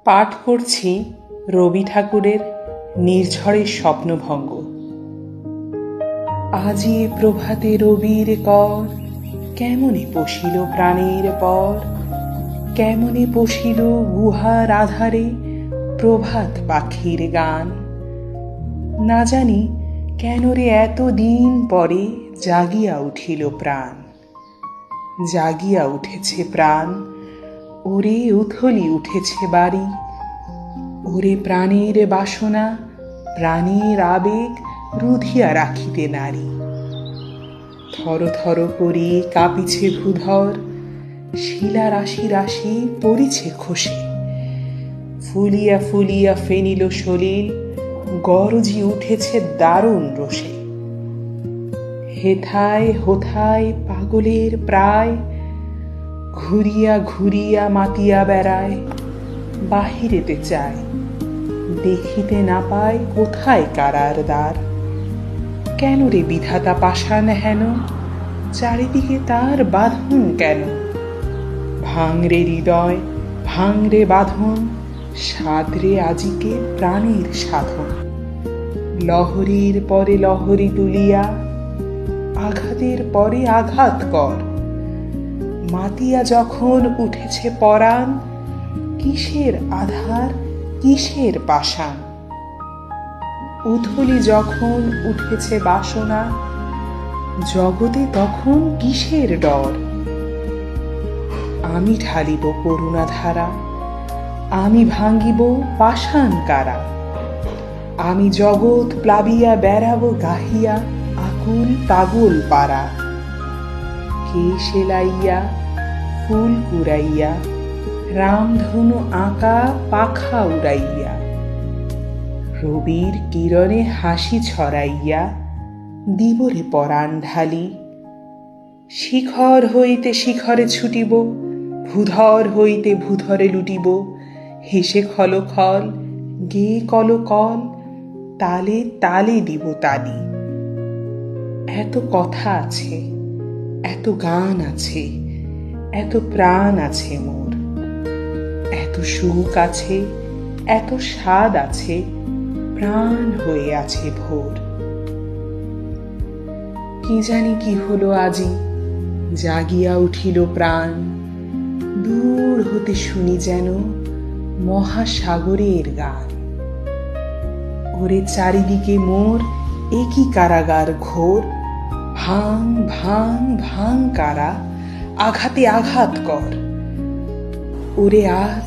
পাঠ করছি রবি ঠাকুরের নির্ঝরের স্বপ্নভঙ্গ। আজি এ প্রভাতে রবির কর, কেমনে পশিল প্রাণের পর, কেমনে পশিল গুহার আধারে প্রভাত পাখির গান। না জানি কেন রে এতদিন পরে জাগিয়া উঠিল প্রাণ, জাগিয়া উঠেছে প্রাণ। ওরে উথলি উঠেছে বাড়ি, ওরে প্রাণের বাসনা, প্রাণের আবেগ রুধিয়া রাখিতে নারী। থর থর করে কাঁপিছে ভূধর, শিলা রাশি রাশি পড়িছে খসে। ফুলিয়া ফুলিয়া ফেনিল সলিল, গরজি উঠেছে দারুণ রোষে। হেথায় হোথায় পাগলের প্রায়, ঘুরিয়া ঘুরিয়া মাতিয়া বেড়ায়। বাহিরেতে চায়, দেখিতে না পায় কোথায় কারার দ্বার। কেন রে বিধাতা পাষাণ হেন, চারিদিকে তার বাঁধন কেন? ভাঙরে হৃদয়, ভাঙরে বাঁধন, সাদরে আজিকে প্রাণের সাধন। লহরীর পরে লহরী তুলিয়া, আঘাতের পরে আঘাত কর। মাতিয়া যখন উঠেছে পরাণ, কিসের আধার কিসের পাষাণ। উথলি যখন উঠেছে বাসনা, জগতে তখন কিসের ডর। আমি ঢালিব করুণা ধারা, আমি ভাঙ্গিব পাষাণ কারা। আমি জগৎ প্লাবিয়া বেড়াবো গাহিয়া আকুল পাগল পারা। কে সেলাইয়া ফুল কুড়াইয়া, রামধনু আঁকা পাখা উড়াইয়া। রবির কিরণে হাসি ছড়াইয়া, দিবরে পরাণ ঢালি। শিখর হইতে শিখরে ছুটিব, ভূধর হইতে ভূধরে লুটিব। হেসে খলখল, গে কলকল, তালে তালে দিব তালি। এত কথা আছে, এত গান আছে, এত প্রাণ আছে মোর। এত সুখ আছে, এত স্বাদ আছে, প্রাণ হয়ে আছে ভোর। কি জানি কি হলো আজি, জাগিয়া উঠিল প্রাণ। দূর হতে শুনি যেন মহাসাগরের গান। ওরে চারিদিকে মোর একই কারাগার ঘোর। ভাঙ ভাঙ ভাঙ কারা, আঘাতে আঘাত কর। ওরে আজ